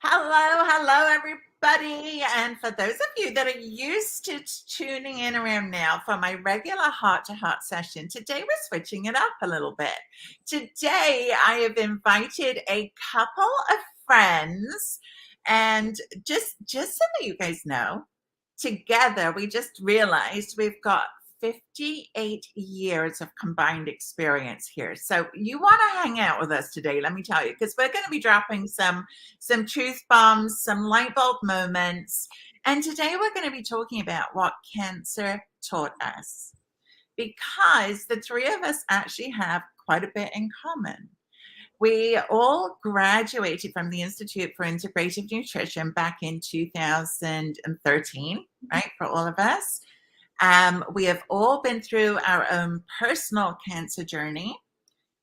Hello, everybody. And for those of you that are used to tuning in around now for my regular heart to heart session, today we're switching it up a little bit. Today, I have invited a couple of friends, and just so that you guys know, together we just realized we've got 58 years of combined experience here. So you want to hang out with us today, let me tell you, because we're going to be dropping some truth bombs, some light bulb moments. And today we're going to be talking about what cancer taught us, because the three of us actually have quite a bit in common. We all graduated from the Institute for Integrative Nutrition back in 2013, right, for all of us. We have all been through our own personal cancer journey,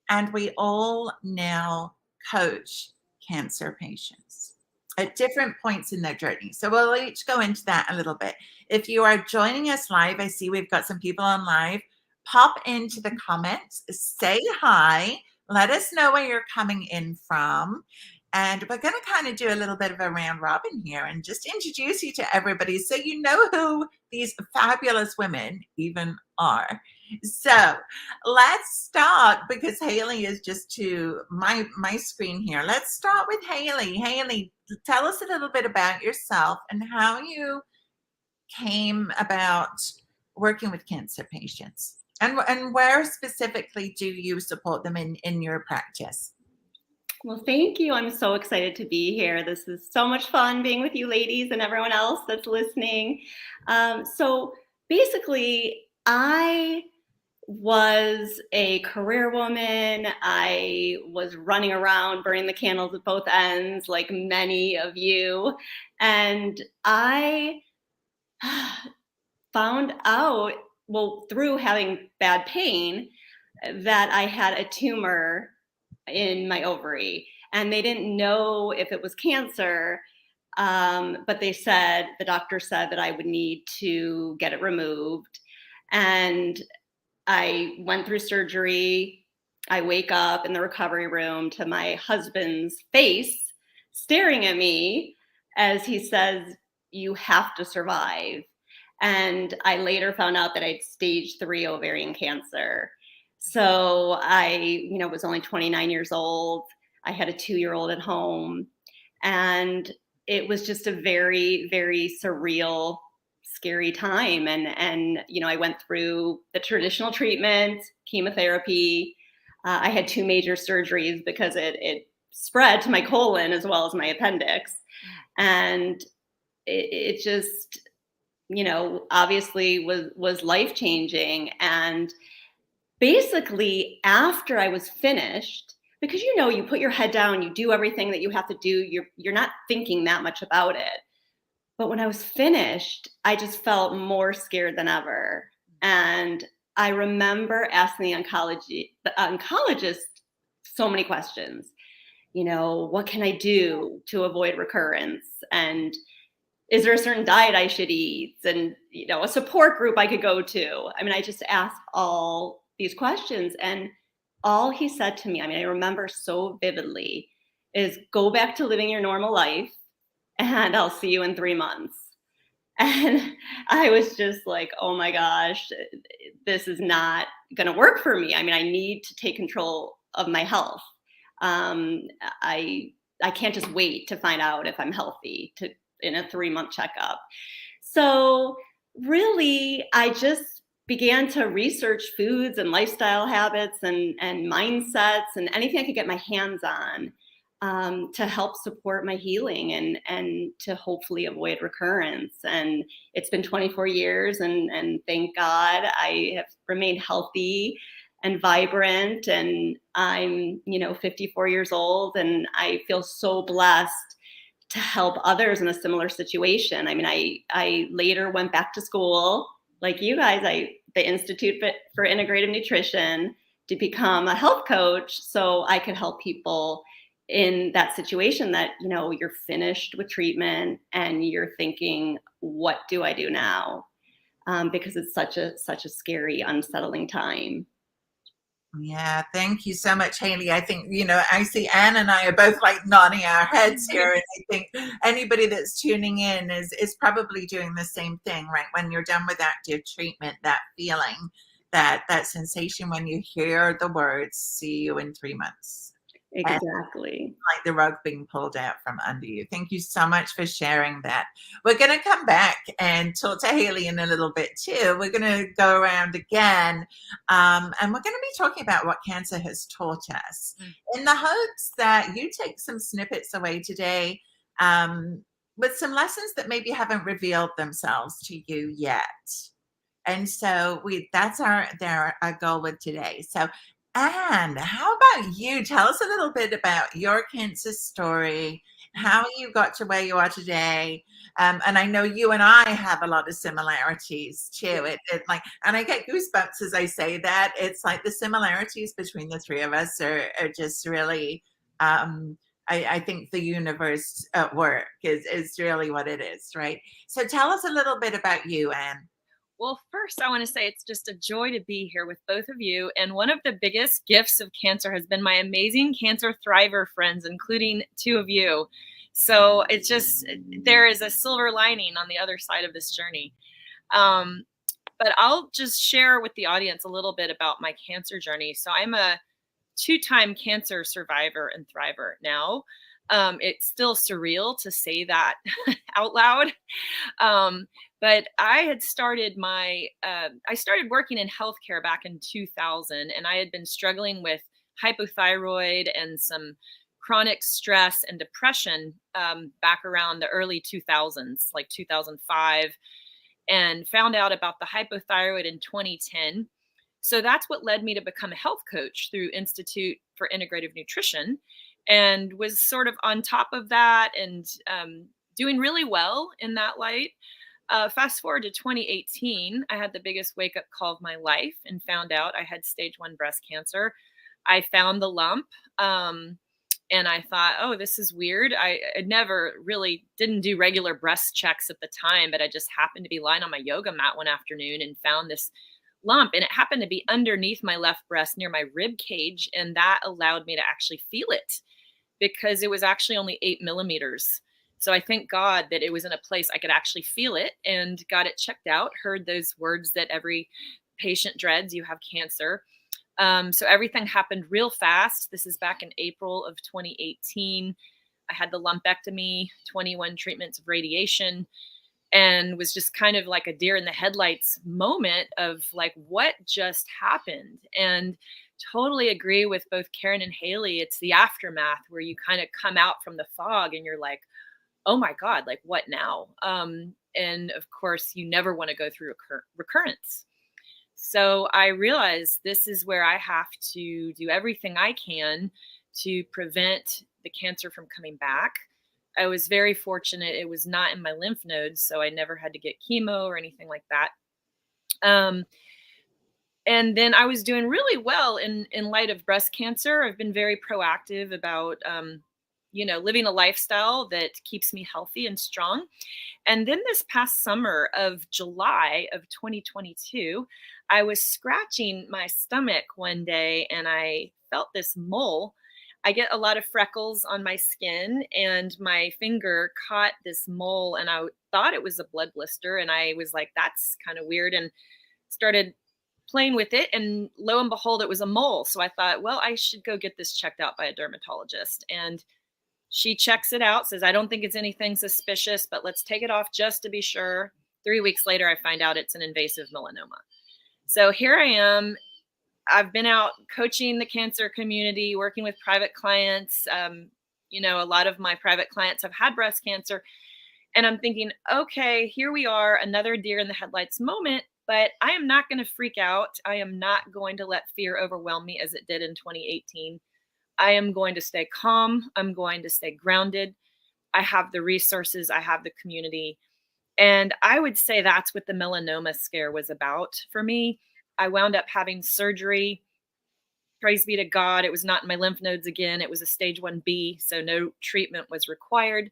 and we all now coach cancer patients at different points in their journey. So we'll each go into that a little bit. If you are joining us live, I see we've got some people on live. Pop into the comments, say hi, let us know where you're coming in from. And we're going to kind of do a little bit of a round robin here and just introduce you to everybody so you know who these fabulous women even are. So let's start, because Hayley is just to my screen here. Let's start with Hayley. Hayley, tell us a little bit about yourself and how you came about working with cancer patients, and where specifically do you support them in your practice? Well, thank you. I'm so excited to be here. This is so much fun being with you ladies and everyone else that's listening. So basically, I was a career woman. I was running around burning the candles at both ends, like many of you. And I found out, well, through having bad pain, that I had a tumor in my ovary, and they didn't know if it was cancer, but the doctor said that I would need to get it removed. And I went through surgery. I wake up in the recovery room to my husband's face staring at me as he says, "You have to survive." And I later found out that I had stage 3 ovarian cancer. So I, was only 29 years old. I had a 2-year-old at home. And it was just a very, very surreal, scary time. And I went through the traditional treatment, chemotherapy. I had 2 major surgeries because it spread to my colon as well as my appendix. And it just, obviously was life-changing. And basically, after I was finished, because you put your head down, you do everything that you have to do, you're not thinking that much about it. But when I was finished, I just felt more scared than ever. And I remember asking the oncologist so many questions. What can I do to avoid recurrence? And is there a certain diet I should eat? And, a support group I could go to? I mean, I just asked all these questions, and all he said to me, I remember so vividly, is go back to living your normal life and I'll see you in 3 months. And I was just like, oh my gosh, this is not going to work for me. I need to take control of my health. I can't just wait to find out if I'm healthy in a 3-month checkup. So really, I just began to research foods and lifestyle habits and mindsets and anything I could get my hands on to help support my healing and to hopefully avoid recurrence. And it's been 24 years, and thank God I have remained healthy and vibrant. And I'm, 54 years old, and I feel so blessed to help others in a similar situation. I later went back to school, like you guys, the Institute for Integrative Nutrition, to become a health coach so I could help people in that situation that, you're finished with treatment and you're thinking, what do I do now? Because it's such a scary, unsettling time. Yeah, thank you so much, Hayley. I think, I see Anne and I are both like nodding our heads here. And I think anybody that's tuning in is probably doing the same thing, right? When you're done with active treatment, that feeling, that sensation when you hear the words, see you in 3 months. Exactly. Like the rug being pulled out from under you. Thank you so much for sharing that. We're going to come back and talk to Hayley in a little bit too. We're going to go around again, and we're going to be talking about what cancer has taught us in the hopes that you take some snippets away today, with some lessons that maybe haven't revealed themselves to you yet. And so that's our goal with today. So Anne, how about you? Tell us a little bit about your cancer story, how you got to where you are today. And I know you and I have a lot of similarities too. And I get goosebumps as I say that. It's like the similarities between the three of us are just really, I think the universe at work is really what it is, right? So tell us a little bit about you, Anne. Well, first, I want to say it's just a joy to be here with both of you. And one of the biggest gifts of cancer has been my amazing cancer thriver friends, including two of you. So it's just, there is a silver lining on the other side of this journey. Um, but I'll just share with the audience a little bit about my cancer journey. So I'm a two-time cancer survivor and thriver now. It's still surreal to say that out loud. But I had started I started working in healthcare back in 2000, and I had been struggling with hypothyroid and some chronic stress and depression back around the early 2000s, like 2005, and found out about the hypothyroid in 2010. So that's what led me to become a health coach through Institute for Integrative Nutrition, and was sort of on top of that and doing really well in that light. Fast forward to 2018, I had the biggest wake up call of my life and found out I had stage 1 breast cancer. I found the lump. And I thought, oh, this is weird. I never really didn't do regular breast checks at the time, but I just happened to be lying on my yoga mat one afternoon and found this lump, and it happened to be underneath my left breast near my rib cage, and that allowed me to actually feel it because it was actually only 8 millimeters. So I thank God that it was in a place I could actually feel it, and got it checked out, heard those words that every patient dreads: you have cancer. So everything happened real fast. This is back in April of 2018. I had the lumpectomy, 21 treatments of radiation, and was just kind of like a deer in the headlights moment of like, what just happened? And totally agree with both Karin and Hayley. It's the aftermath where you kind of come out from the fog and you're like, oh my God, like what now? And of course, you never want to go through recurrence. So I realized this is where I have to do everything I can to prevent the cancer from coming back. I was very fortunate. It was not in my lymph nodes, so I never had to get chemo or anything like that. And then I was doing really well in light of breast cancer. I've been very proactive about, living a lifestyle that keeps me healthy and strong. And then this past summer of July of 2022, I was scratching my stomach one day and I felt this mole. I get a lot of freckles on my skin, and my finger caught this mole, and I thought it was a blood blister. And I was like, that's kind of weird, and started playing with it. And lo and behold, it was a mole. So I thought, well, I should go get this checked out by a dermatologist. And she checks it out, says, I don't think it's anything suspicious, but let's take it off just to be sure. 3 weeks later, I find out it's an invasive melanoma. So here I am. I've been out coaching the cancer community, working with private clients. A lot of my private clients have had breast cancer. And I'm thinking, okay, here we are, another deer in the headlights moment, but I am not going to freak out. I am not going to let fear overwhelm me as it did in 2018. I am going to stay calm. I'm going to stay grounded. I have the resources. I have the community. And I would say that's what the melanoma scare was about for me. I wound up having surgery. Praise be to God. It was not in my lymph nodes again. It was a stage 1B, so no treatment was required.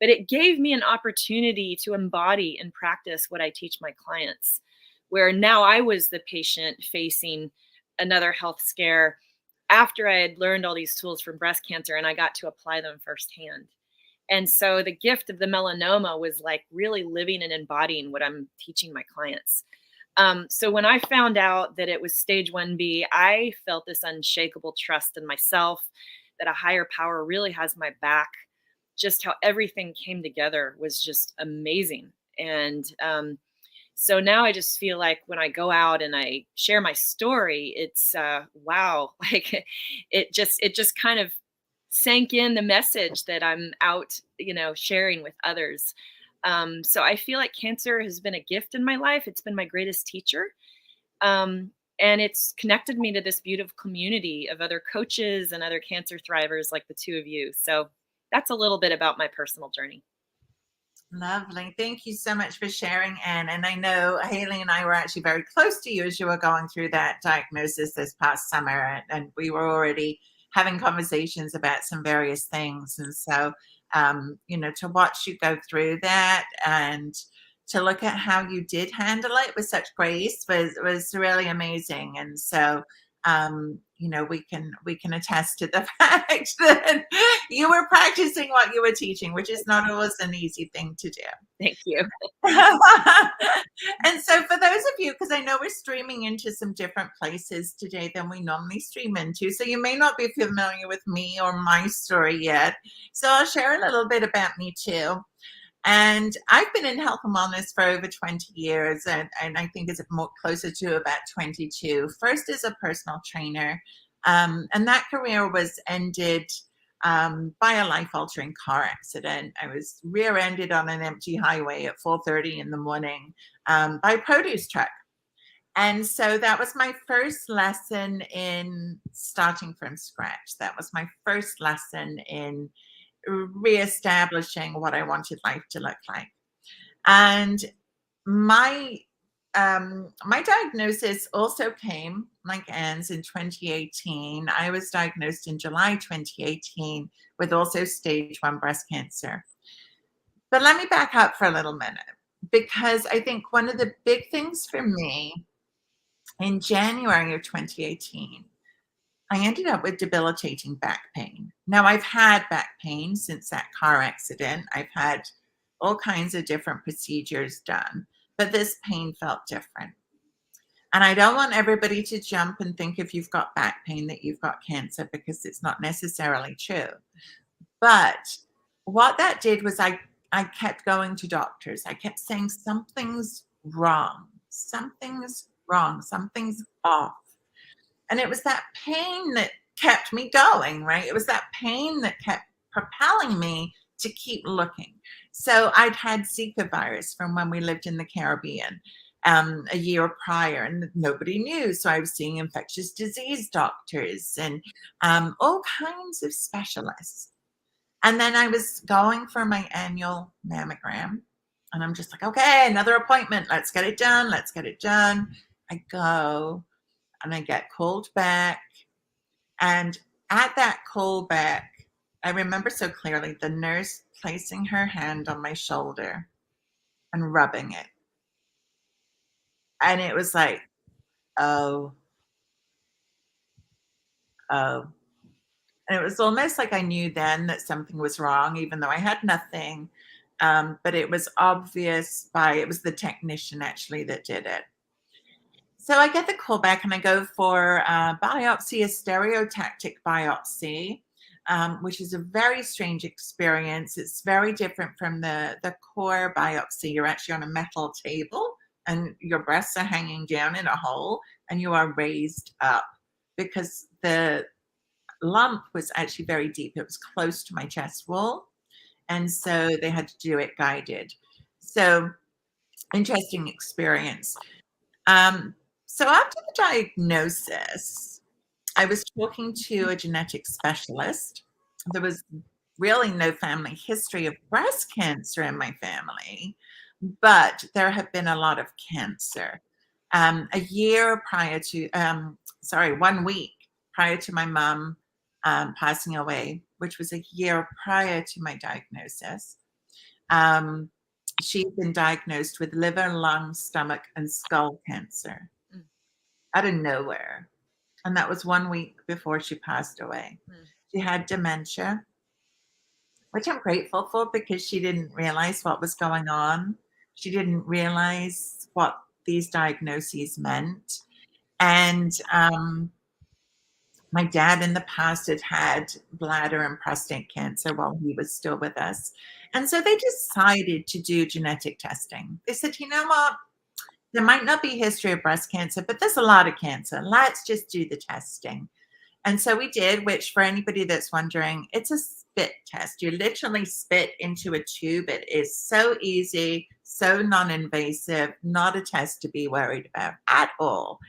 But it gave me an opportunity to embody and practice what I teach my clients, where now I was the patient facing another health scare after I had learned all these tools from breast cancer and I got to apply them firsthand. And so the gift of the melanoma was like really living and embodying what I'm teaching my clients. So when I found out that it was stage 1B, I felt this unshakable trust in myself, that a higher power really has my back. Just how everything came together was just amazing. And so now I just feel like when I go out and I share my story, it's wow, like it just kind of sank in the message that I'm out, sharing with others. So I feel like cancer has been a gift in my life. It's been my greatest teacher. And it's connected me to this beautiful community of other coaches and other cancer thrivers like the two of you. So that's a little bit about my personal journey. Lovely. Thank you so much for sharing, Anne. And I know Hayley and I were actually very close to you as you were going through that diagnosis this past summer. And we were already having conversations about some various things. And so, to watch you go through that and to look at how you did handle it with such grace was really amazing. And so, we can attest to the fact that you were practicing what you were teaching, which is not always an easy thing to do. Thank you. And so for those of you, because I know we're streaming into some different places today than we normally stream into, so you may not be familiar with me or my story yet. So I'll share a little bit about me too. And I've been in health and wellness for over 20 years, and I think it's more closer to about 22. First as a personal trainer, and that career was ended by a life-altering car accident. I was rear-ended on an empty highway at 4:30 in the morning by a produce truck. And so that was my first lesson in starting from scratch. That was my first lesson in reestablishing what I wanted life to look like. And my my diagnosis also came, like Anne's, in 2018. I was diagnosed in July 2018 with also stage 1 breast cancer. But let me back up for a little minute, because I think one of the big things for me in January of 2018, I ended up with debilitating back pain. Now, I've had back pain since that car accident. I've had all kinds of different procedures done, but this pain felt different. And I don't want everybody to jump and think if you've got back pain that you've got cancer, because it's not necessarily true. But what that did was I kept going to doctors. I kept saying something's wrong, something's wrong, something's off. And it was that pain that kept me going, right? It was that pain that kept propelling me to keep looking. So I'd had Zika virus from when we lived in the Caribbean a year prior, and nobody knew. So I was seeing infectious disease doctors and all kinds of specialists. And then I was going for my annual mammogram. And I'm just like, okay, another appointment. Let's get it done. Let's get it done. I go and I get called back. And at that callback, I remember so clearly the nurse placing her hand on my shoulder and rubbing it. And it was like, oh. And it was almost like I knew then that something was wrong, even though I had nothing. But it was obvious it was the technician actually that did it. So I get the call back and I go for a biopsy, a stereotactic biopsy, which is a very strange experience. It's very different from the core biopsy. You're actually on a metal table and your breasts are hanging down in a hole and you are raised up, because the lump was actually very deep. It was close to my chest wall. And so they had to do it guided. So interesting experience. So after the diagnosis, I was talking to a genetic specialist. There was really no family history of breast cancer in my family, but there had been a lot of cancer. A year prior to, 1 week prior to my mom passing away, which was a year prior to my diagnosis, she'd been diagnosed with liver, lung, stomach, and skull cancer out of nowhere. And that was 1 week before she passed away. Mm. She had dementia, which I'm grateful for because she didn't realize what was going on. She didn't realize what these diagnoses meant. And my dad in the past had had bladder and prostate cancer while he was still with us. And so they decided to do genetic testing. They said, you know what? There might not be a history of breast cancer, but there's a lot of cancer. Let's just do the testing. And so we did, which for anybody that's wondering, it's a spit test. You literally spit into a tube. It is so easy, so non-invasive, not a test to be worried about at all.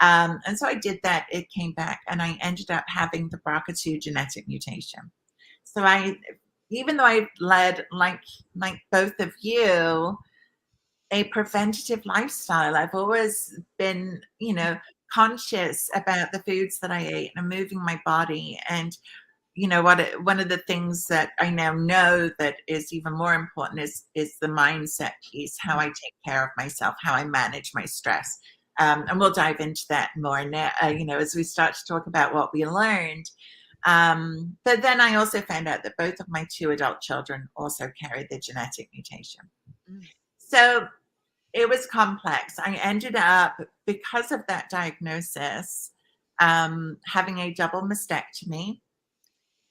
And so I did that. It came back, and I ended up having the BRCA2 genetic mutation. So even though I led, like both of you, a preventative lifestyle, I've always been, conscious about the foods that I ate and moving my body. And one of the things that I now know that is even more important is the mindset piece, how I take care of myself, how I manage my stress. And we'll dive into that more now, as we start to talk about what we learned. But then I also found out that both of my 2 adult children also carried the genetic mutation. Mm. So it was complex. I ended up, because of that diagnosis, having a double mastectomy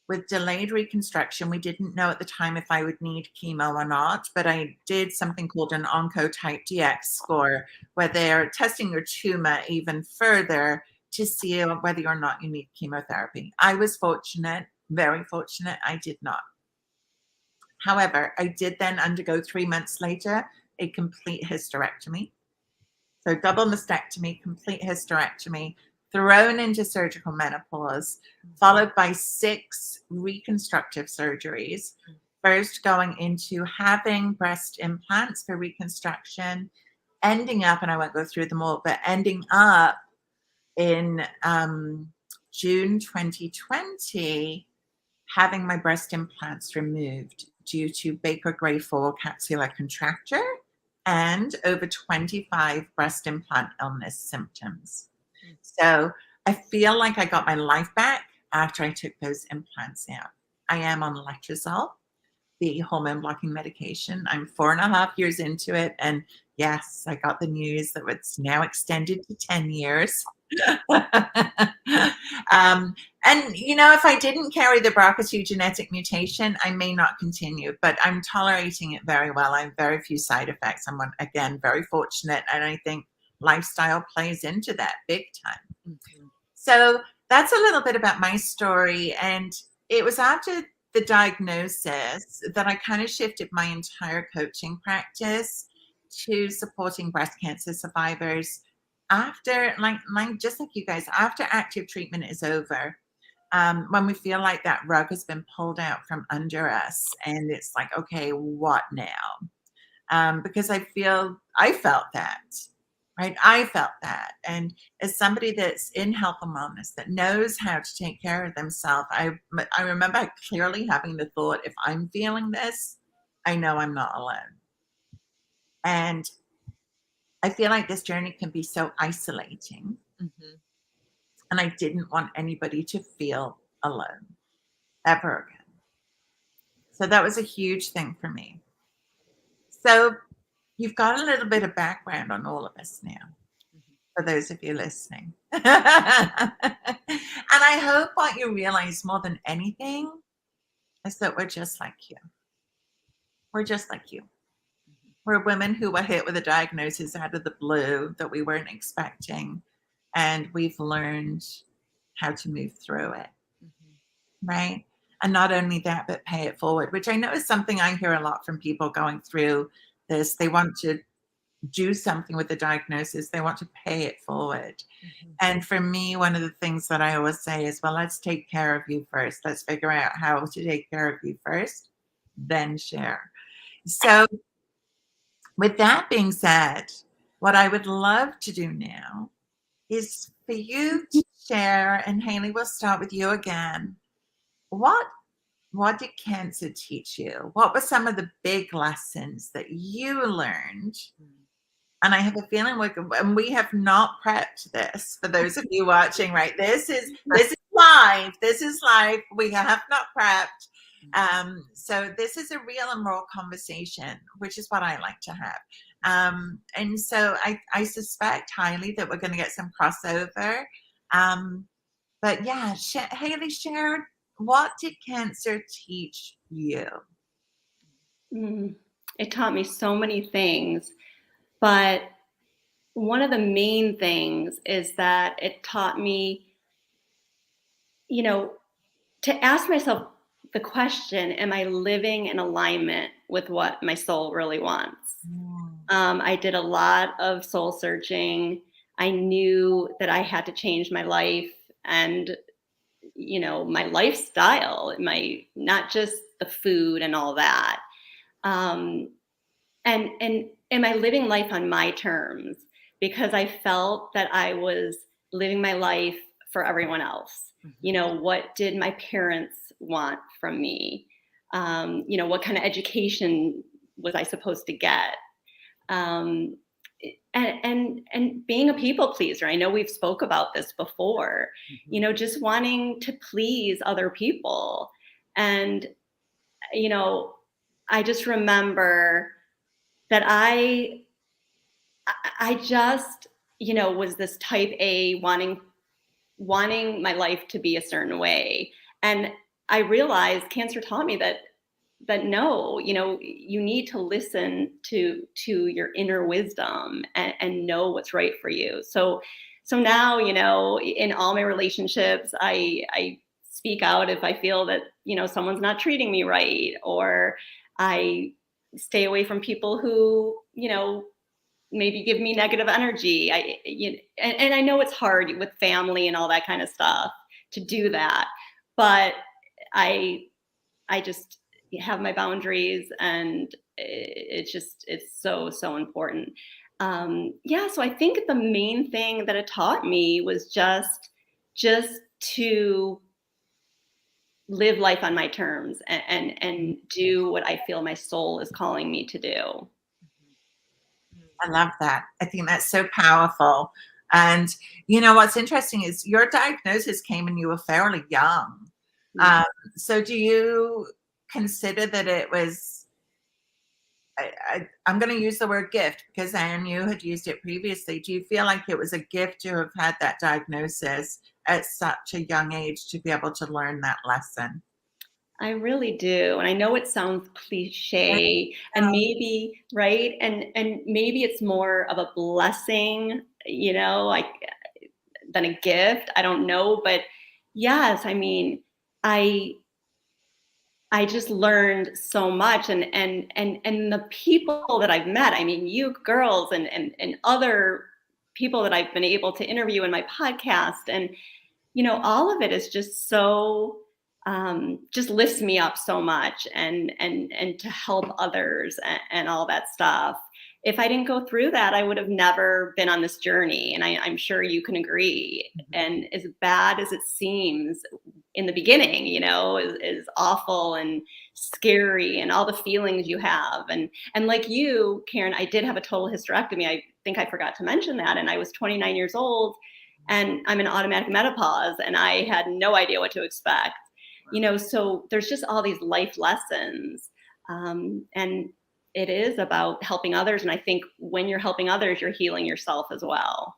with delayed reconstruction. We didn't know at the time if I would need chemo or not, but I did something called an Oncotype DX score, where they're testing your tumor even further to see whether or not you need chemotherapy. I was fortunate, very fortunate, I did not. However, I did then undergo 3 months later a complete hysterectomy. So double mastectomy, complete hysterectomy, thrown into surgical menopause, followed by 6 reconstructive surgeries. First going into having breast implants for reconstruction, ending up, and I won't go through them all, but ending up in June 2020, having my breast implants removed due to Baker grade 4 capsular contracture and over 25 breast implant illness symptoms. So I feel like I got my life back after I took those implants out. I am on letrozole, the hormone blocking medication. I'm 4.5 years into it. And yes, I got the news that it's now extended to 10 years. And if I didn't carry the BRCA2 genetic mutation, I may not continue, but I'm tolerating it very well. I have very few side effects. I'm, again, very fortunate, and I think lifestyle plays into that big time. Mm-hmm. So that's a little bit about my story, and it was after the diagnosis that I kind of shifted my entire coaching practice to supporting breast cancer survivors after, just like you guys, after active treatment is over, when we feel like that rug has been pulled out from under us, and it's like, okay, what now? Because I felt that, right? I felt that. And as somebody that's in health and wellness, that knows how to take care of themselves, I remember clearly having the thought, if I'm feeling this, I know I'm not alone. And I feel like this journey can be so isolating. Mm-hmm. And I didn't want anybody to feel alone ever again. So that was a huge thing for me. So you've got a little bit of background on all of us now, for those of you listening. And I hope what you realize more than anything is that we're just like you. We're just like you. We're women who were hit with a diagnosis out of the blue that we weren't expecting. And we've learned how to move through it, right? And not only that, but pay it forward, which I know is something I hear a lot from people going through this. They want to do something with the diagnosis. They want to pay it forward. Mm-hmm. And for me, one of the things that I always say is, well, let's take care of you first. Let's figure out how to take care of you first, then share. So with that being said, what I would love to do now is for you to share, and Hayley, we'll start with you again. What did cancer teach you? What were some of the big lessons that you learned And I have a feeling and we have not prepped this for those of you watching, right? This is live. This is live. We have not prepped. So this is a real and raw conversation, which is what I like to have. And so I suspect highly that we're going to get some crossover. But yeah, Hayley shared, what did cancer teach you? It taught me so many things, but one of the main things is that it taught me, to ask myself the question, am I living in alignment with what my soul really wants? I did a lot of soul searching. I knew that I had to change my life and, my lifestyle, not just the food and all that. And am I living life on my terms? Because I felt that I was living my life for everyone else. What did my parents want from me? What kind of education was I supposed to get? And being a people pleaser. I know we've spoke about this before, just wanting to please other people. And, I just remember that I just, was this type A wanting my life to be a certain way. And I realized cancer taught me that no, you need to listen to your inner wisdom and know what's right for you. So now, in all my relationships, I speak out if I feel that, someone's not treating me right, or I stay away from people who, maybe give me negative energy. And I know it's hard with family and all that kind of stuff to do that, but I just have my boundaries, and it's so important. So I think the main thing that it taught me was just to live life on my terms and do what I feel my soul is calling me to do. I love that. I think that's so powerful. And what's interesting is your diagnosis came when you were fairly young. So do you consider that it was, I'm going to use the word gift because Anne, you had used it previously. Do you feel like it was a gift to have had that diagnosis at such a young age to be able to learn that lesson? I really do. And I know it sounds cliche and maybe, right. And maybe it's more of a blessing, than a gift. I don't know. But yes, I mean, I just learned so much, and the people that I've met, I mean, you girls and other people that I've been able to interview in my podcast, and, all of it is just so, just lifts me up so much, and to help others and all that stuff. If I didn't go through that, I would have never been on this journey. And I'm sure you can agree. And as bad as it seems in the beginning, is awful and scary and all the feelings you have. And like you, Karin, I did have a total hysterectomy. I think I forgot to mention that. And I was 29 years old, and I'm in automatic menopause, and I had no idea what to expect. So there's just all these life lessons. And it is about helping others. And I think when you're helping others, you're healing yourself as well.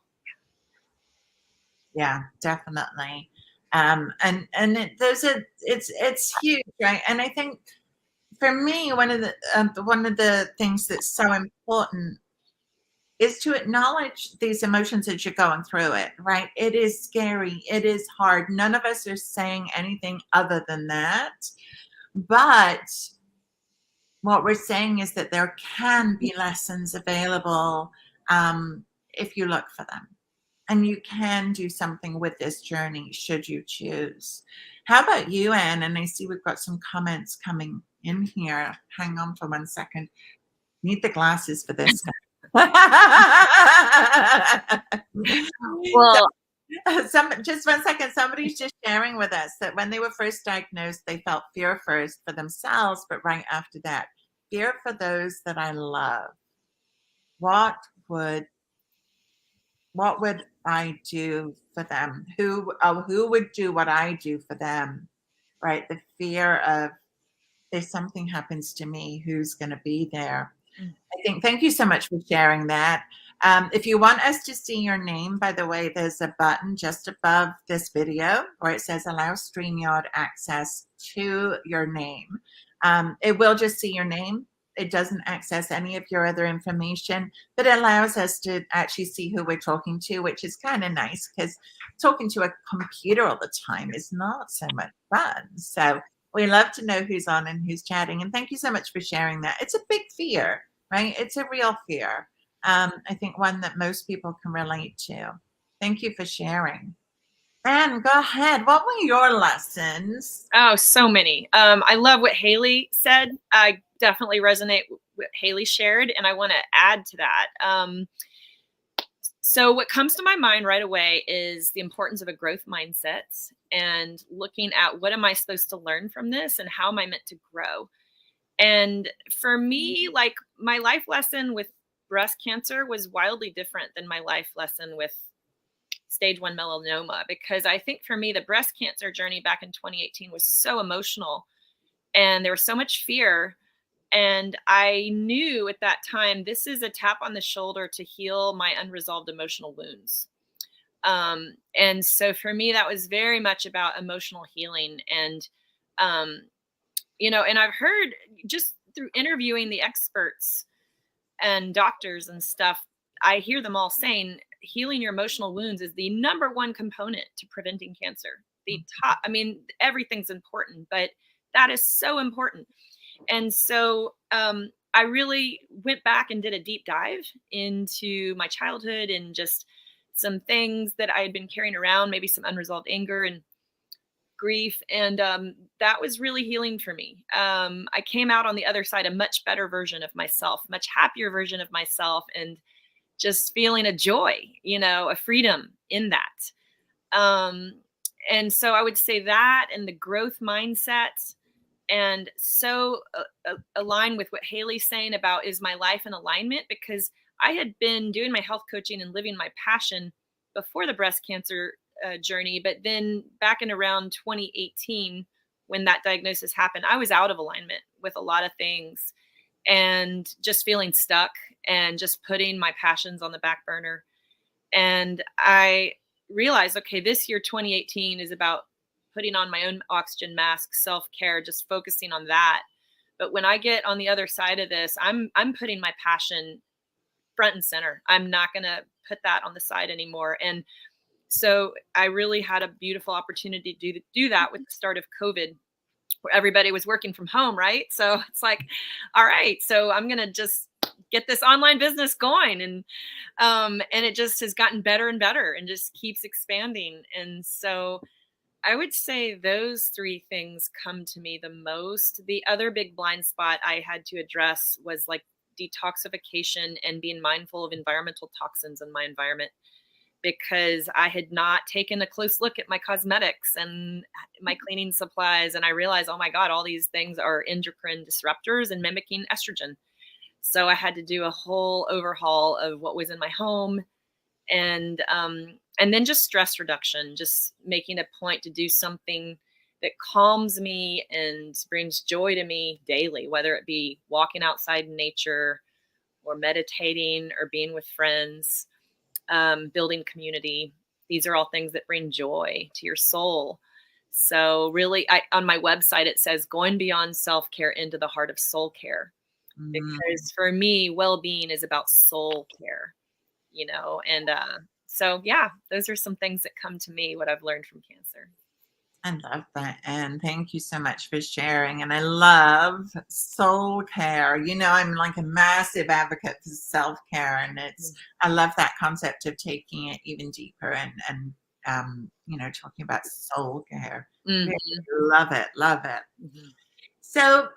Yeah, definitely. And it's huge, right? And I think for me, one of the things that's so important is to acknowledge these emotions as you're going through it, right? It is scary. It is hard. None of us are saying anything other than that. But what we're saying is that there can be lessons available if you look for them. And you can do something with this journey should you choose. How about you, Anne? And I see we've got some comments coming in here. Hang on for 1 second. Need the glasses for this. Well, just 1 second. Somebody's just sharing with us that when they were first diagnosed, they felt fear first for themselves, but right after that, fear for those that I love. What would I do for them? Who would do what I do for them? Right? The fear of, if something happens to me, who's going to be there? I think, thank you so much for sharing that. If you want us to see your name, by the way, there's a button just above this video where it says allow StreamYard access to your name. It will just see your name. It doesn't access any of your other information, but it allows us to actually see who we're talking to, which is kind of nice, because talking to a computer all the time is not so much fun. So we love to know who's on and who's chatting. And thank you so much for sharing that. It's a big fear, right? It's a real fear. I think one that most people can relate to. Thank you for sharing. Anne, go ahead. What were your lessons? Oh, so many. I love what Hayley said. I definitely resonate with what Hayley shared, and I want to add to that. So what comes to my mind right away is the importance of a growth mindset and looking at what am I supposed to learn from this and how am I meant to grow? And for me, like, my life lesson with breast cancer was wildly different than my life lesson with stage 1 melanoma, because I think for me, the breast cancer journey back in 2018 was so emotional and there was so much fear. And I knew at that time, this is a tap on the shoulder to heal my unresolved emotional wounds. And so for me, that was very much about emotional healing. And, and I've heard just through interviewing the experts and doctors and stuff, I hear them all saying healing your emotional wounds is the #1 component to preventing cancer. The top, I mean, everything's important, but that is so important. And so I really went back and did a deep dive into my childhood and just some things that I had been carrying around, maybe some unresolved anger and grief. And that was really healing for me. I came out on the other side a much better version of myself, much happier version of myself, and just feeling a joy, a freedom in that. And so I would say that, and the growth mindset, and so align with what Hayley's saying about, is my life in alignment? Because I had been doing my health coaching and living my passion before the breast cancer journey. But then back in around 2018, when that diagnosis happened, I was out of alignment with a lot of things and just feeling stuck and just putting my passions on the back burner. And I realized, okay, this year, 2018, is about putting on my own oxygen mask, self-care, just focusing on that. But when I get on the other side of this, I'm putting my passion front and center. I'm not going to put that on the side anymore. And so I really had a beautiful opportunity to do that with the start of COVID, where everybody was working from home, right? So it's like, all right, so I'm going to just get this online business going. And it just has gotten better and better and just keeps expanding. And so I would say those 3 things come to me the most. The other big blind spot I had to address was like detoxification and being mindful of environmental toxins in my environment, because I had not taken a close look at my cosmetics and my cleaning supplies. And I realized, oh my God, all these things are endocrine disruptors and mimicking estrogen. So I had to do a whole overhaul of what was in my home. And then just stress reduction, just making a point to do something that calms me and brings joy to me daily, whether it be walking outside in nature or meditating or being with friends, building community. These are all things that bring joy to your soul. So really, on my website, it says going beyond self-care into the heart of soul care. Because for me, well-being is about soul care, and so yeah, those are some things that come to me, what I've learned from cancer. I love that. And thank you so much for sharing. And I love soul care. I'm like a massive advocate for self-care. And I love that concept of taking it even deeper and talking about soul care. Love it. Love it. So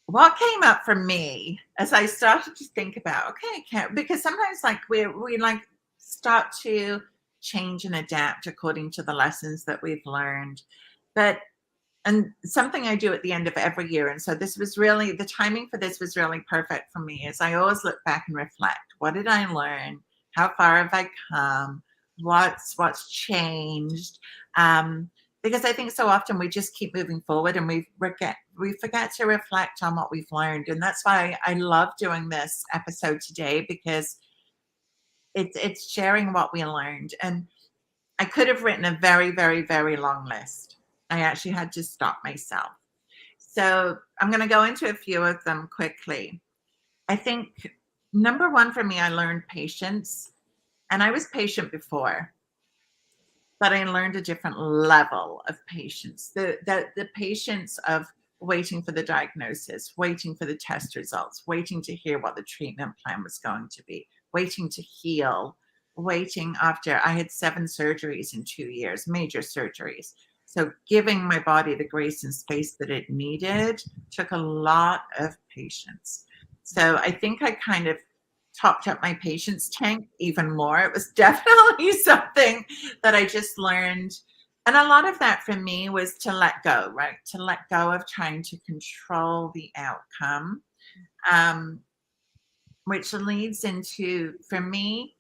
what came up for me as I started to think about, because sometimes like we like start to change and adapt according to the lessons that we've learned. But and something I do at the end of every year. And so this was really, the timing for this was really perfect for me, is I always look back and reflect. What did I learn? How far have I come? What's changed? Because I think so often we just keep moving forward and we forget to reflect on what we've learned. And that's why I love doing this episode today, because it's sharing what we learned. And I could have written a very, very, very long list. I actually had to stop myself. So I'm going to go into a few of them quickly. I think number one for me, I learned patience. And I was patient before, but I learned a different level of patience. The patience of waiting for the diagnosis, waiting for the test results, waiting to hear what the treatment plan was going to be, waiting to heal, waiting after I had 7 surgeries in 2 years, major surgeries. So giving my body the grace and space that it needed took a lot of patience. So I think I kind of topped up my patience tank even more. It was definitely something that I just learned. And a lot of that for me was to let go, right? To let go of trying to control the outcome, which leads into, for me,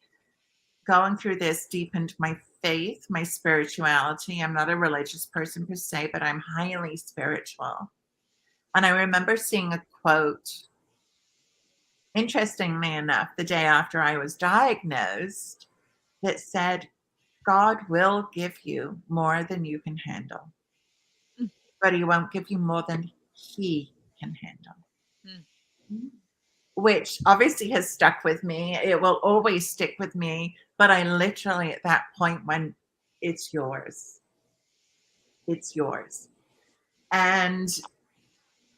going through this deepened my faith, my spirituality. I'm not a religious person per se, but I'm highly spiritual. And I remember seeing a quote, interestingly enough, the day after I was diagnosed, that said, God will give you more than you can handle, but he won't give you more than he can handle. Mm. Which obviously has stuck with me. It will always stick with me. But I literally, at that point, when it's yours, it's yours. And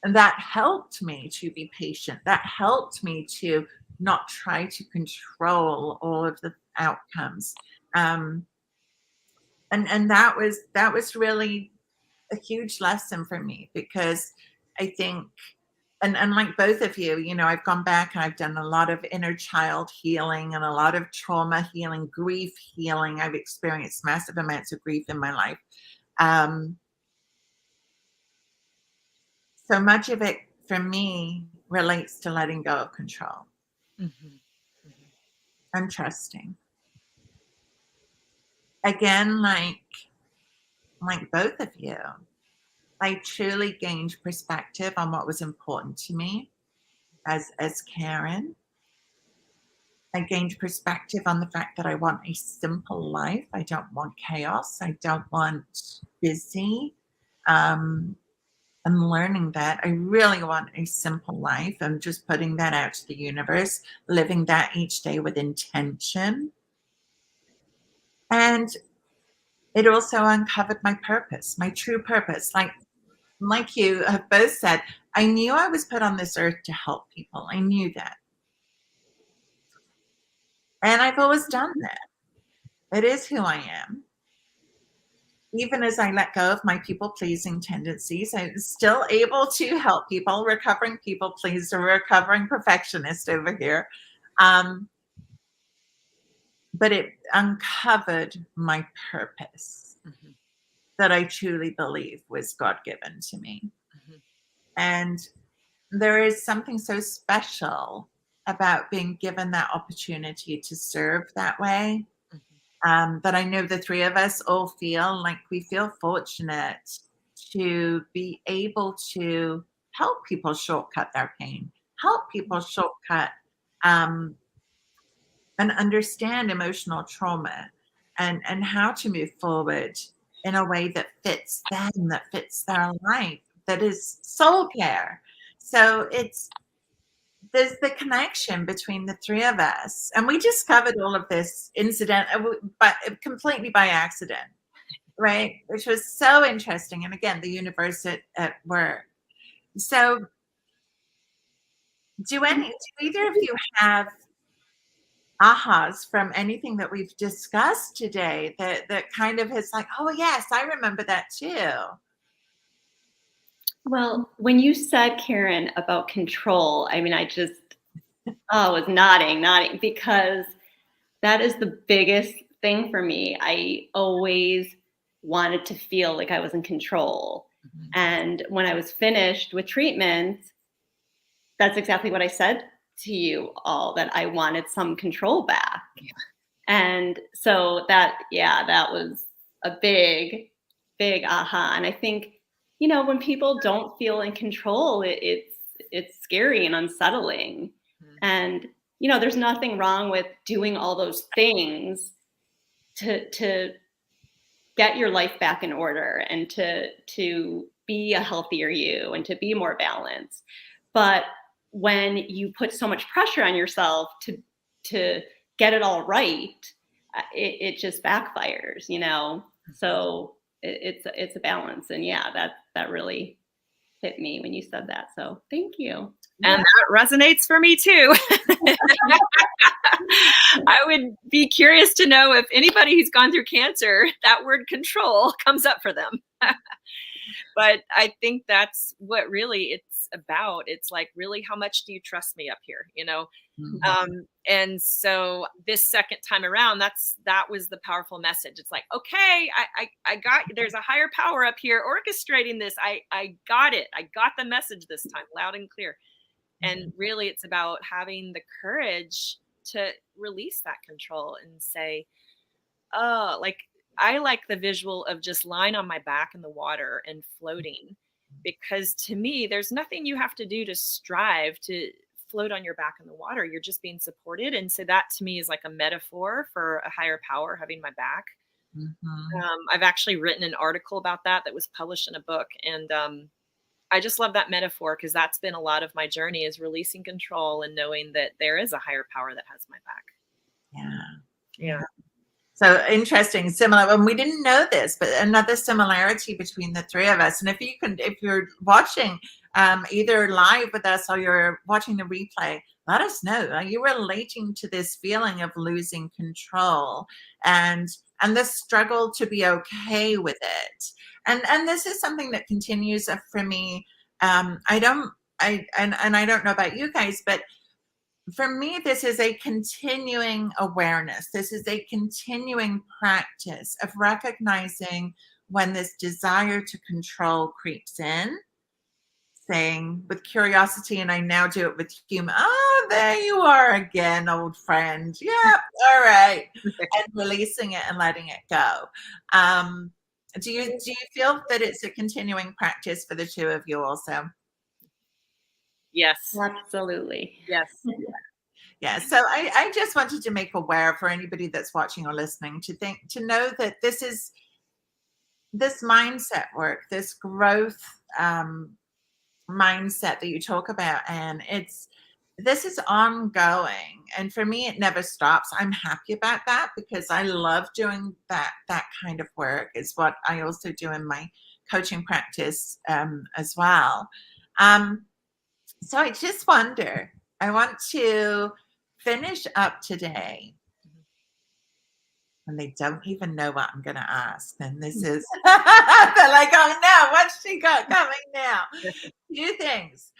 that helped me to be patient. That helped me to not try to control all of the outcomes. And that was really a huge lesson for me, because I think, and like both of you, I've gone back and I've done a lot of inner child healing and a lot of trauma healing, grief healing. I've experienced massive amounts of grief in my life. So much of it for me relates to letting go of control and trusting. Again, like both of you, I truly gained perspective on what was important to me as Karin. I gained perspective on the fact that I want a simple life. I don't want chaos. I don't want busy. I'm learning that I really want a simple life. I'm just putting that out to the universe, living that each day with intention. And it also uncovered my purpose, my true purpose. Like you have both said, I knew I was put on this earth to help people. I knew that. And I've always done that. It is who I am. Even as I let go of my people-pleasing tendencies, I'm still able to help people, recovering people pleaser, recovering perfectionist over here. But it uncovered my purpose that I truly believe was God-given to me. And there is something so special about being given that opportunity to serve that way. That I know the 3 of us all feel like we feel fortunate to be able to help people shortcut their pain, help people shortcut and understand emotional trauma and how to move forward in a way that fits them, that fits their life, that is soul care. So there's the connection between the 3 of us, and we discovered all of this but completely by accident, right? Which was so interesting. And again, the universe at work. So do either of you have ahas from anything that we've discussed today that kind of is like, oh yes, I remember that too? Well, when you said, Karin, about control, I mean, I just was nodding, because that is the biggest thing for me. I always wanted to feel like I was in control. And when I was finished with treatment, that's exactly what I said to you all, that I wanted some control back. Yeah. And so that was a big, big aha. And I think, when people don't feel in control, it's scary and unsettling. And, there's nothing wrong with doing all those things to get your life back in order and to be a healthier you and to be more balanced. But when you put so much pressure on yourself to get it all right, it just backfires, So it's a balance. And that really hit me when you said that. So thank you. And that resonates for me too. I would be curious to know if anybody who's gone through cancer, that word control comes up for them. But I think that's what really it's about. It's like, really, how much do you trust me up here? And so this second time around, that was the powerful message. It's like, okay, I got, there's a higher power up here orchestrating this. I got it. I got the message this time, loud and clear. And really, it's about having the courage to release that control and say, oh, like, I like the visual of just lying on my back in the water and floating, because to me, there's nothing you have to do to strive to float on your back in the water. You're just being supported. And so that to me is like a metaphor for a higher power having my back. I've actually written an article about that was published in a book. And I just love that metaphor, because that's been a lot of my journey, is releasing control and knowing that there is a higher power that has my back. Yeah. So interesting, similar. And we didn't know this, but another similarity between the three of us. And if you're watching either live with us or you're watching the replay, let us know. Are you relating to this feeling of losing control and the struggle to be okay with it? And this is something that continues for me. I don't know about you guys, but for me, this is a continuing awareness. This is a continuing practice of recognizing when this desire to control creeps in, saying with curiosity, and I now do it with humor, oh, there you are again, old friend. Yep, all right. And releasing it and letting it go. Do you feel that it's a continuing practice for the two of you also? Yes. Absolutely. Yes. Yeah. So I just wanted to make aware for anybody that's watching or listening to know that this is this mindset work, this growth mindset that you talk about, and this is ongoing. And for me, it never stops. I'm happy about that, because I love doing that kind of work. Is what I also do in my coaching practice as well. So I just wonder, I want to finish up today. And they don't even know what I'm going to ask. Then this is, they're like, oh no, what's she got coming now? Two things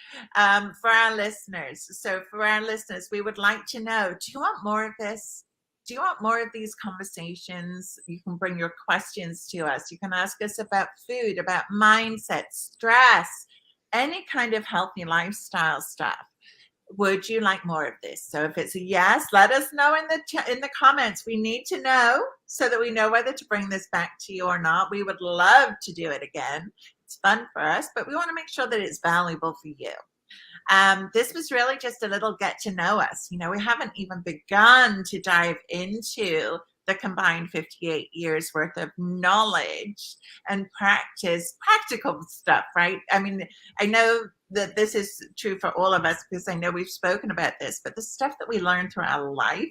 for our listeners. So for our listeners, we would like to know, do you want more of this? Do you want more of these conversations? You can bring your questions to us. You can ask us about food, about mindset, stress, any kind of healthy lifestyle stuff. Would you like more of this? So if it's a yes, let us know in the comments. We need to know so that we know whether to bring this back to you or not. We would love to do it again. It's fun for us, but we want to make sure that it's valuable for you. This was really just a little get to know us. We haven't even begun to dive into the combined 58 years worth of knowledge and practical stuff, right? I mean, I know that this is true for all of us, because I know we've spoken about this, but the stuff that we learn through our life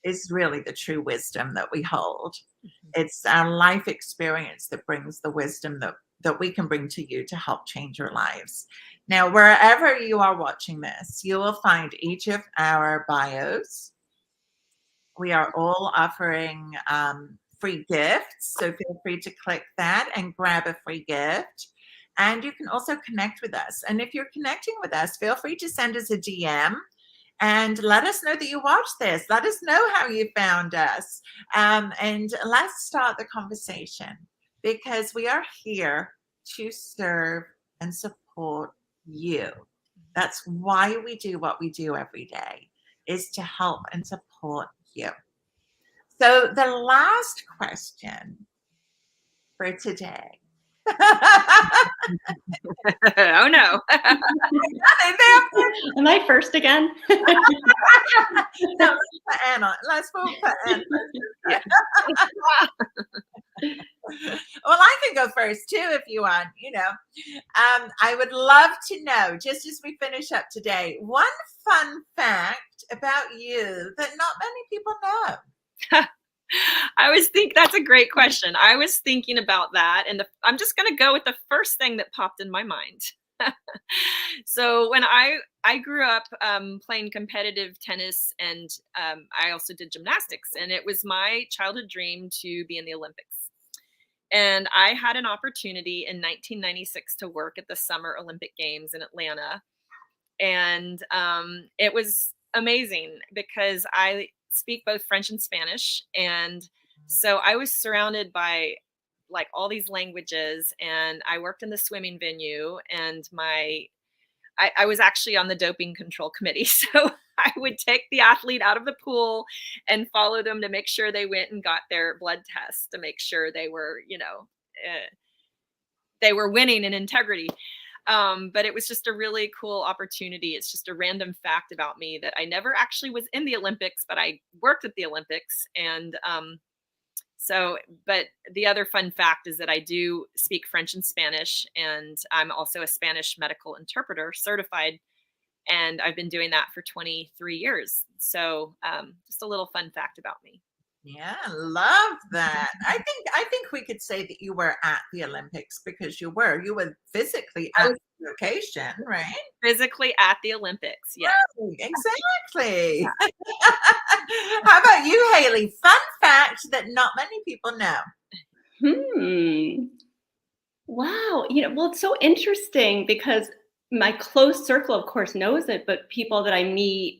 is really the true wisdom that we hold. It's our life experience that brings the wisdom that we can bring to you to help change your lives. Now, wherever you are watching this, you will find each of our bios. We are all offering free gifts, so feel free to click that and grab a free gift. And you can also connect with us. And if you're connecting with us, feel free to send us a DM and let us know that you watched this. Let us know how you found us. And let's start the conversation, because we are here to serve and support you. That's why we do what we do every day, is to help and support you. So the last question for today. Oh no. Am I first again? No, let's put Anna. Let's both put Anna. Well, I can go first too if you want. I would love to know, just as we finish up today, one fun fact about you that not many people know. That's a great question. I was thinking about that, and I'm just going to go with the first thing that popped in my mind. So when I grew up playing competitive tennis, and I also did gymnastics, and it was my childhood dream to be in the Olympics. And I had an opportunity in 1996 to work at the Summer Olympic Games in Atlanta. And it was amazing because I speak both French and Spanish. And so I was surrounded by like all these languages, and I worked in the swimming venue, and I was actually on the doping control committee. So I would take the athlete out of the pool and follow them to make sure they went and got their blood tests to make sure they were, they were winning in integrity. But it was just a really cool opportunity. It's just a random fact about me that I never actually was in the Olympics, but I worked at the Olympics. And but the other fun fact is that I do speak French and Spanish, and I'm also a Spanish medical interpreter certified, and I've been doing that for 23 years. So just a little fun fact about me. Yeah, love that. I think we could say that you were at the Olympics because you were physically at the location, right? Physically at the Olympics, yeah. Right, exactly. Yeah. How about you, Hayley? Fun fact that not many people know. Wow. Well, it's so interesting because my close circle, of course, knows it, but people that I meet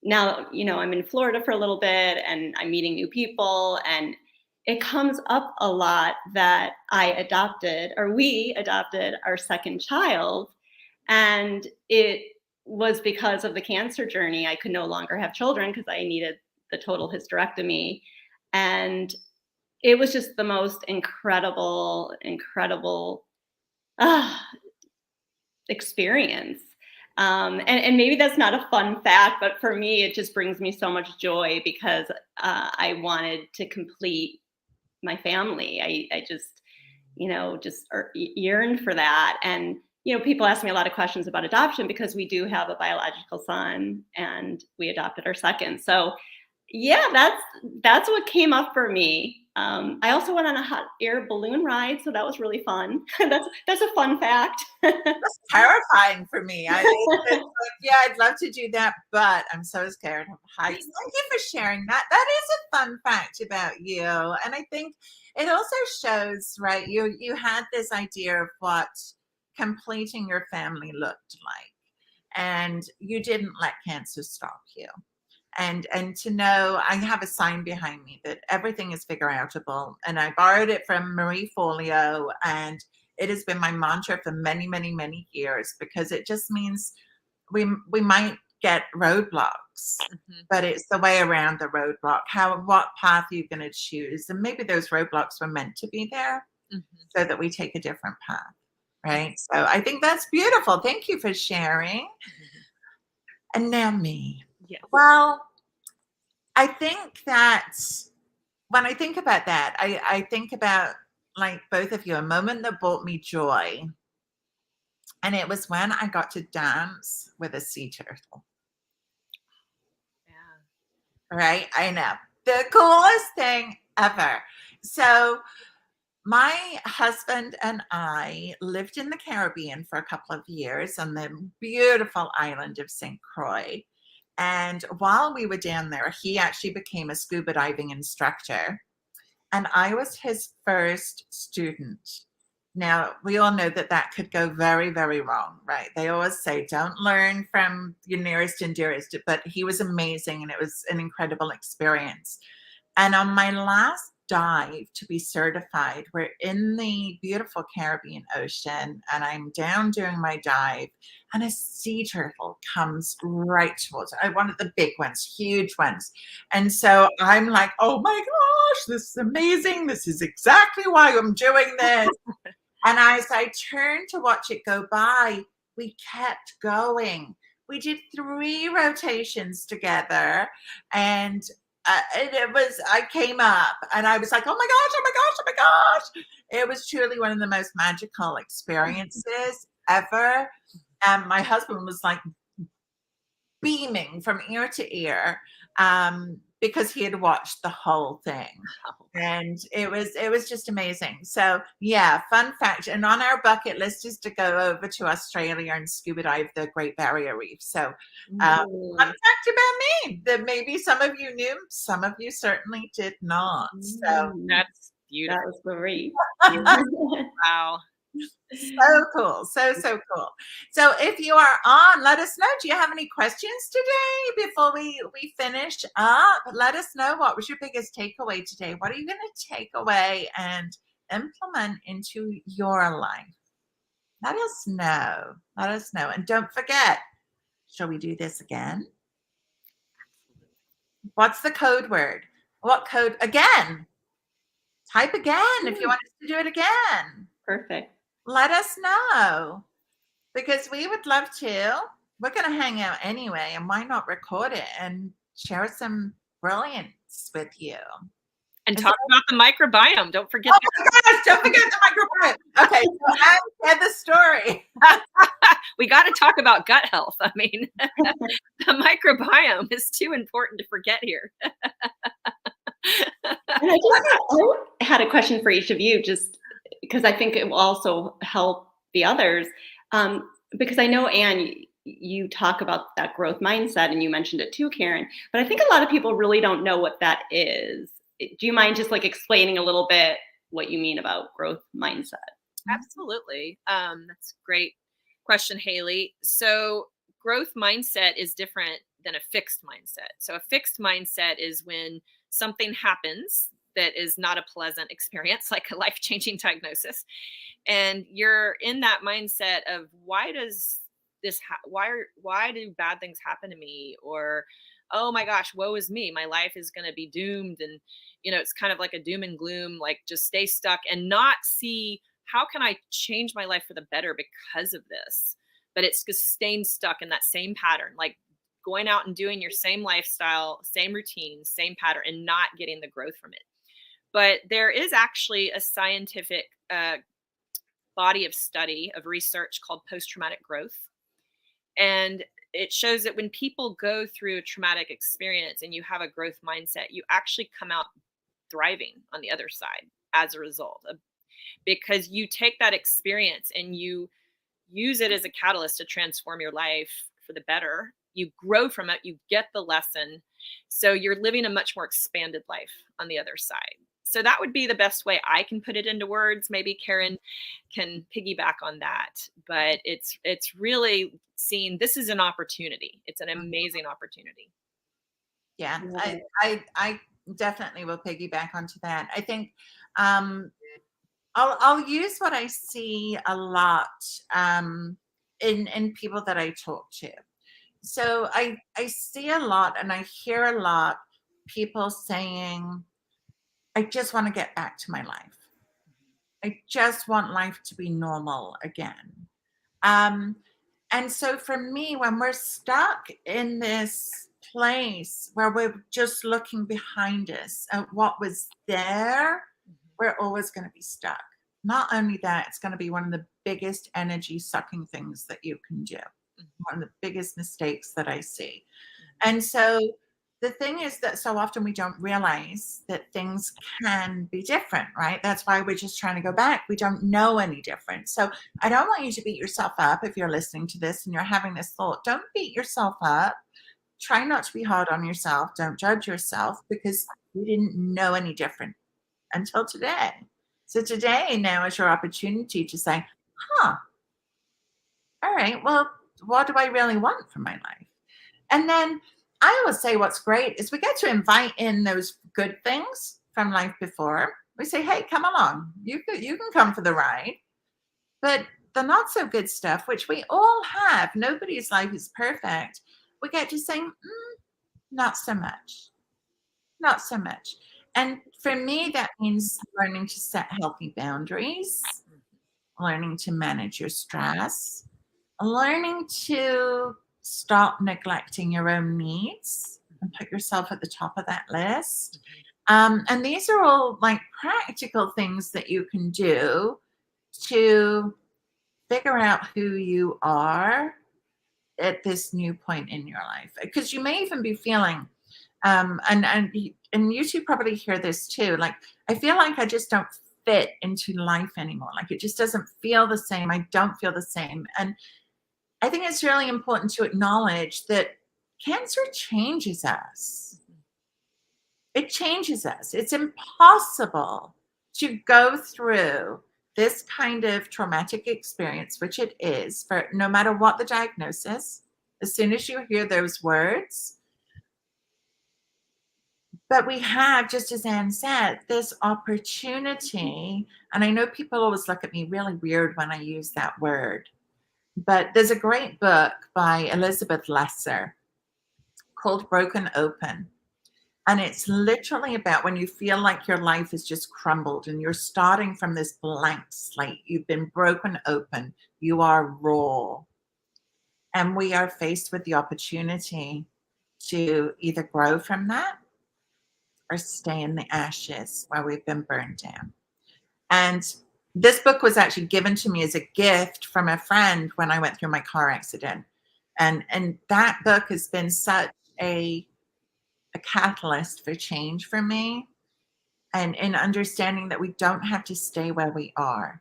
now, I'm in Florida for a little bit and I'm meeting new people, and it comes up a lot that we adopted our second child. And it was because of the cancer journey. I could no longer have children because I needed the total hysterectomy. And it was just the most incredible experience. And maybe that's not a fun fact, but for me, it just brings me so much joy because I wanted to complete my family. I just yearned for that. And, people ask me a lot of questions about adoption because we do have a biological son and we adopted our second. So yeah, that's what came up for me. I also went on a hot air balloon ride, so that was really fun. That's a fun fact. That's terrifying for me. I'd love to do that, but I'm so scared of heights. Thank you for sharing that. That is a fun fact about you, and I think it also shows, right? You had this idea of what completing your family looked like, and you didn't let cancer stop you. And to know, I have a sign behind me that everything is figure outable, and I borrowed it from Marie Forleo, and it has been my mantra for many, many, many years, because it just means we might get roadblocks, but it's the way around the roadblock. What path are you going to choose? And maybe those roadblocks were meant to be there so that we take a different path, right? So I think that's beautiful. Thank you for sharing. And now me. Yes. Well, I think that when I think about that, I think about, like both of you, a moment that brought me joy. And it was when I got to dance with a sea turtle. Yeah. Right? I know. The coolest thing ever. So my husband and I lived in the Caribbean for a couple of years on the beautiful island of St. Croix. And while we were down there, he actually became a scuba diving instructor. And I was his first student. Now, we all know that could go very, very wrong, right? They always say, don't learn from your nearest and dearest. But he was amazing, and it was an incredible experience. And on my last dive to be certified. We're in the beautiful Caribbean Ocean, and I'm down doing my dive, and a sea turtle comes right towards us. One of the big ones, huge ones. And so I'm like, oh my gosh, this is amazing. This is exactly why I'm doing this. And as I turned to watch it go by, we kept going. We did 3 rotations together, and I came up and I was like, oh my gosh, oh my gosh, oh my gosh. It was truly one of the most magical experiences ever. And my husband was like beaming from ear to ear, because he had watched the whole thing. And it was just amazing. So yeah, fun fact. And on our bucket list is to go over to Australia and scuba dive the Great Barrier Reef. So fun fact about me that maybe some of you knew, some of you certainly did not. So That's beautiful. That was great. Wow. so cool. So cool. So if you are on, let us know. Do you have any questions today before we finish up? Let us know, what was your biggest takeaway today? What are you going to take away and implement into your life? Let us know. Let us know. And don't forget, shall we do this again? What's the code word? What code? Again. Type again if you want us to do it again. Perfect. Let us know, because we would love to. We're going to hang out anyway, and why not record it and share some brilliance with you? And talk about the microbiome. Don't forget. Oh my gosh, don't forget the microbiome. Okay, so I said the story. We got to talk about gut health. I mean, the microbiome is too important to forget here. And I had a question for each of you, just because I think it will also help the others. Because I know, Anne, you talk about that growth mindset, and you mentioned it too, Karin, but I think a lot of people really don't know what that is. Do you mind just like explaining a little bit what you mean about growth mindset? Absolutely. That's a great question, Hayley. So growth mindset is different than a fixed mindset. So a fixed mindset is when something happens that is not a pleasant experience, like a life-changing diagnosis, and you're in that mindset of why does this why do bad things happen to me, or oh my gosh, woe is me, my life is going to be doomed. And it's kind of like a doom and gloom, like just stay stuck and not see how can I change my life for the better because of this. But it's just staying stuck in that same pattern, like going out and doing your same lifestyle, same routine, same pattern, and not getting the growth from it. But there is actually a scientific body of study, of research, called post-traumatic growth. And it shows that when people go through a traumatic experience and you have a growth mindset, you actually come out thriving on the other side as a result of, because you take that experience and you use it as a catalyst to transform your life for the better. You grow from it, you get the lesson. So you're living a much more expanded life on the other side. So that would be the best way I can put it into words. Maybe Karin can piggyback on that, but it's really seeing this is an opportunity. It's an amazing opportunity. Yeah, I definitely will piggyback onto that. I think I'll use what I see a lot in people that I talk to. So I see a lot and I hear a lot people saying, I just want to get back to my life. I just want life to be normal again. And so for me, when we're stuck in this place where we're just looking behind us at what was there, we're always going to be stuck. Not only that, it's going to be one of the biggest energy sucking things that you can do. One of the biggest mistakes that I see. And so the thing is that so often we don't realize that things can be different, right? That's why we're just trying to go back. We don't know any different. So I don't want you to beat yourself up if you're listening to this and you're having this thought. Don't beat yourself up. Try not to be hard on yourself. Don't judge yourself, because you didn't know any different until today. So today now is your opportunity to say, all right, well, what do I really want from my life? And then I always say what's great is we get to invite in those good things from life before. We say, hey, come along. You can come for the ride. But the not so good stuff, which we all have, nobody's life is perfect. We get to say, not so much, not so much. And for me, that means learning to set healthy boundaries, learning to manage your stress, learning to stop neglecting your own needs and put yourself at the top of that list. And these are all like practical things that you can do to figure out who you are at this new point in your life. Because you may even be feeling, and you two probably hear this too, like, I feel like I just don't fit into life anymore. Like it just doesn't feel the same. I don't feel the same. And I think it's really important to acknowledge that cancer changes us. It changes us. It's impossible to go through this kind of traumatic experience, which it is, for no matter what the diagnosis, as soon as you hear those words. But we have, just as Anne said, this opportunity, and I know people always look at me really weird when I use that word, but there's a great book by Elizabeth Lesser called Broken Open. And it's literally about when you feel like your life has just crumbled and you're starting from this blank slate. You've been broken open. You are raw. And we are faced with the opportunity to either grow from that or stay in the ashes where we've been burned down. And this book was actually given to me as a gift from a friend when I went through my car accident. And that book has been such a catalyst for change for me, and in understanding that we don't have to stay where we are.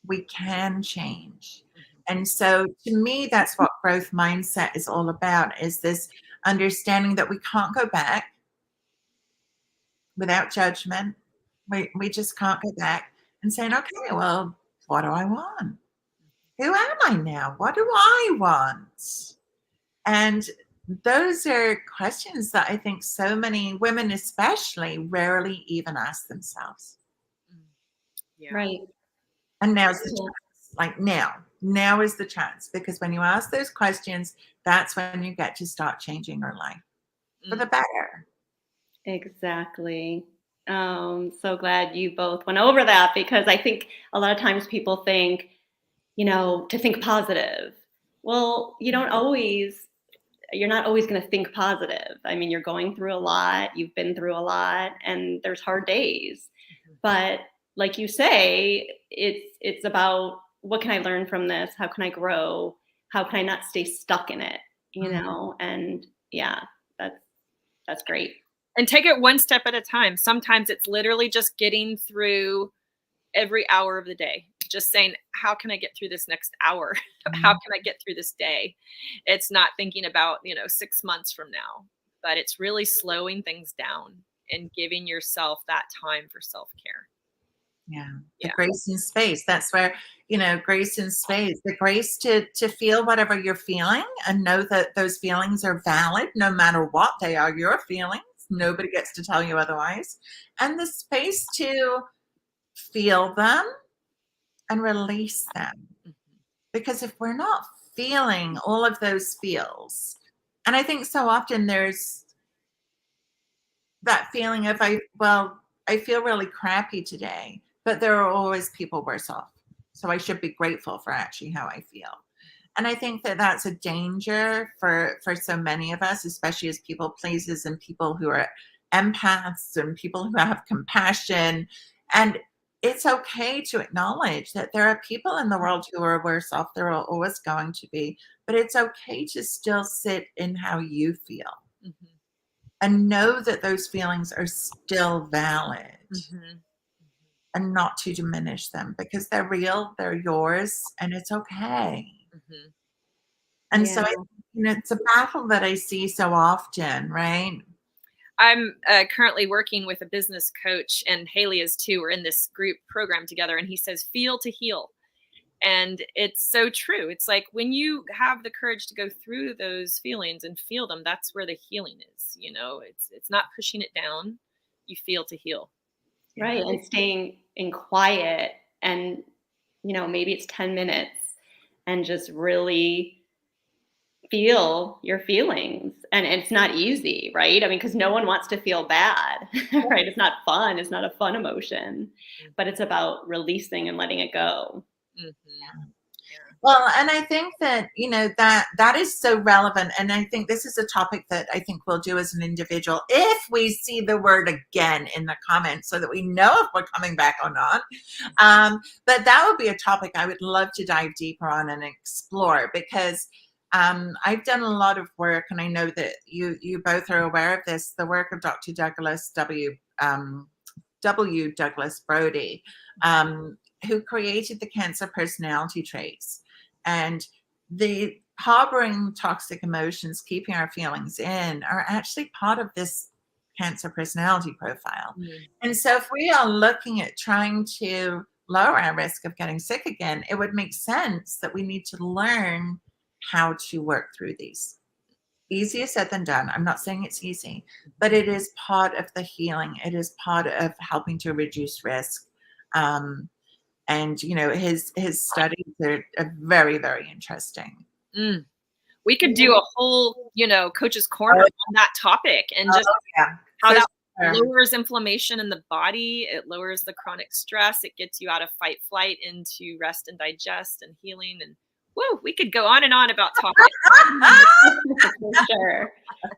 We can change. And so to me, that's what growth mindset is all about, is this understanding that we can't go back without judgment. We just can't go back and saying, okay, well, what do I want? Who am I now? What do I want? And those are questions that I think so many women, especially, rarely even ask themselves. Yeah. Right. And now's the chance. Like now is the chance, because when you ask those questions, that's when you get to start changing your life for the better. Exactly. So glad you both went over that, because I think a lot of times people think, to think positive. Well, you're not always going to think positive. I mean, you're going through a lot, you've been through a lot, and there's hard days. But like you say, it's about, what can I learn from this? How can I grow? How can I not stay stuck in it? And yeah, that's great. And take it one step at a time. Sometimes it's literally just getting through every hour of the day. Just saying, how can I get through this next hour? How can I get through this day? It's not thinking about, 6 months from now, but it's really slowing things down and giving yourself that time for self-care. Yeah. The grace and space. That's where, grace and space, the grace to feel whatever you're feeling and know that those feelings are valid no matter what they are, your feelings. Nobody gets to tell you otherwise. And the space to feel them and release them. Because if we're not feeling all of those feels, and I think so often there's that feeling of, I feel really crappy today, but there are always people worse off. So I should be grateful for actually how I feel. And I think that that's a danger for so many of us, especially as people pleasers and people who are empaths and people who have compassion. And it's okay to acknowledge that there are people in the world who are worse off. There are always going to be, but it's okay to still sit in how you feel and know that those feelings are still valid and not to diminish them, because they're real, they're yours, and it's okay. And so it's a battle that I see so often, right? I'm currently working with a business coach, and Hayley is too. We're in this group program together, and he says, feel to heal. And it's so true. It's like when you have the courage to go through those feelings and feel them, that's where the healing is. It's not pushing it down. you feel to heal. Right. And staying in quiet and, maybe it's 10 minutes and just really feel your feelings. And it's not easy, right? I mean, because no one wants to feel bad, right? It's not fun. It's not a fun emotion, but it's about releasing and letting it go. Mm-hmm. Well, and I think that, that is so relevant. And I think this is a topic that I think we'll do as an individual if we see the word again in the comments so that we know if we're coming back or not. But that would be a topic I would love to dive deeper on and explore, because I've done a lot of work, and I know that you both are aware of this, the work of Dr. Douglas W. Douglas Brody, who created the cancer personality traits. And the harboring toxic emotions, keeping our feelings in, are actually part of this cancer personality profile. And so if we are looking at trying to lower our risk of getting sick again, it would make sense that we need to learn how to work through these. Easier said than done. I'm not saying it's easy, but it is part of the healing. It is part of helping to reduce risk. And his studies are very, very interesting. We could do a whole coach's corner on that topic, and just how that lowers inflammation in the body. It lowers the chronic stress. It gets you out of fight flight into rest and digest and healing. And whoa, we could go on and on about topics. For sure.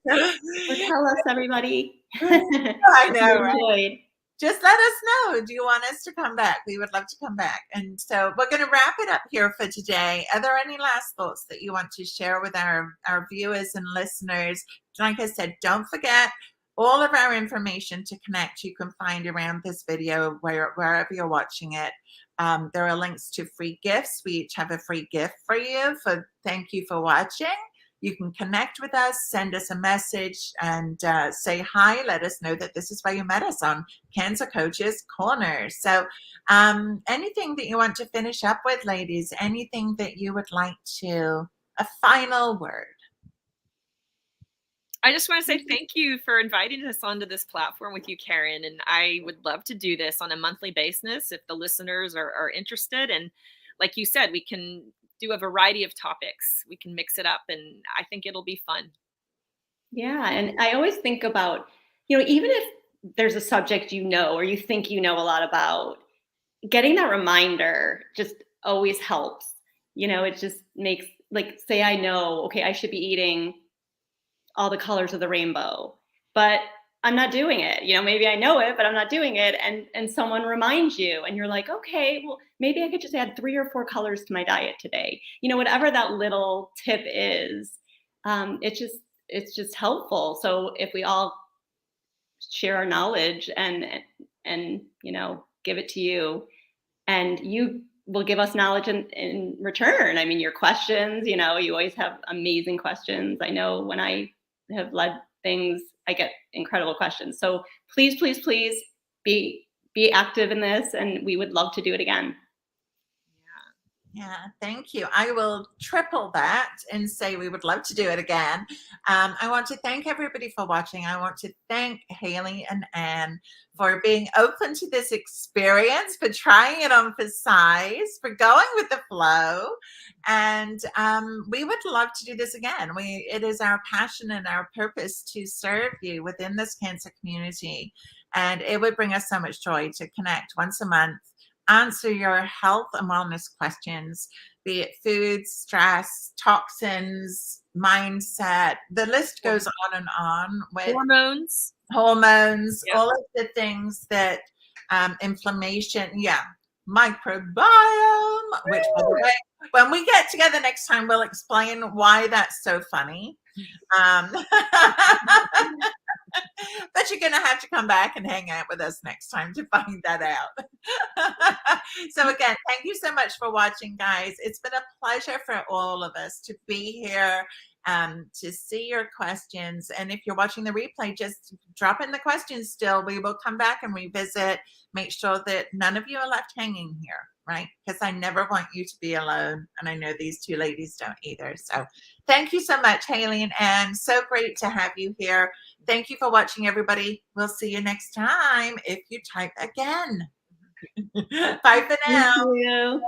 Well, tell us, everybody. I know, right? Just let us know. Do you want us to come back? We would love to come back. And so we're going to wrap it up here for today. Are there any last thoughts that you want to share with our viewers and listeners? Like I said, don't forget all of our information to connect you can find around this video wherever you're watching it. There are links to free gifts. We each have a free gift for you thank you for watching. You can connect with us, send us a message, and say hi. Let us know that this is where you met us on Cancer Coaches Corner. So anything that you want to finish up with, ladies, anything that you would like to, a final word? I just want to say thank you for inviting us onto this platform with you, Karin. And I would love to do this on a monthly basis if the listeners are interested. And like you said, we can do a variety of topics. We can mix it up, and I think it'll be fun. Yeah. And I always think about, even if there's a subject or you think a lot about, getting that reminder just always helps. It just makes, like, say I know, okay, I should be eating all the colors of the rainbow, but I'm not doing it. Maybe I know it, but I'm not doing it. And someone reminds you and you're like, okay, well, maybe I could just add 3 or 4 colors to my diet today. Whatever that little tip is, it's just helpful. So if we all share our knowledge and give it to you, and you will give us knowledge in return. I mean, your questions, you always have amazing questions. I know when I have led things, I get incredible questions. So please, please, please be active in this, and we would love to do it again. Yeah, thank you. I will triple that and say we would love to do it again. I want to thank everybody for watching. I want to thank Hayley and Ann for being open to this experience, for trying it on for size, for going with the flow. And we would love to do this again. It is our passion and our purpose to serve you within this cancer community. And it would bring us so much joy to connect once a month, answer your health and wellness questions, be it food, stress, toxins, mindset. The list goes on and on with hormones, yep. All of the things that inflammation, microbiome, which, by the way, when we get together next time, we'll explain why that's so funny. But you're going to have to come back and hang out with us next time to find that out. So again, thank you so much for watching, guys. It's been a pleasure for all of us to be here to see your questions. And if you're watching the replay, just drop in the questions still. We will come back and revisit, make sure that none of you are left hanging here, right? Because I never want you to be alone. And I know these two ladies don't either. So thank you so much, Hayley and Ann. So great to have you here. Thank you for watching, everybody. We'll see you next time if you type again. Bye for now. Thank you.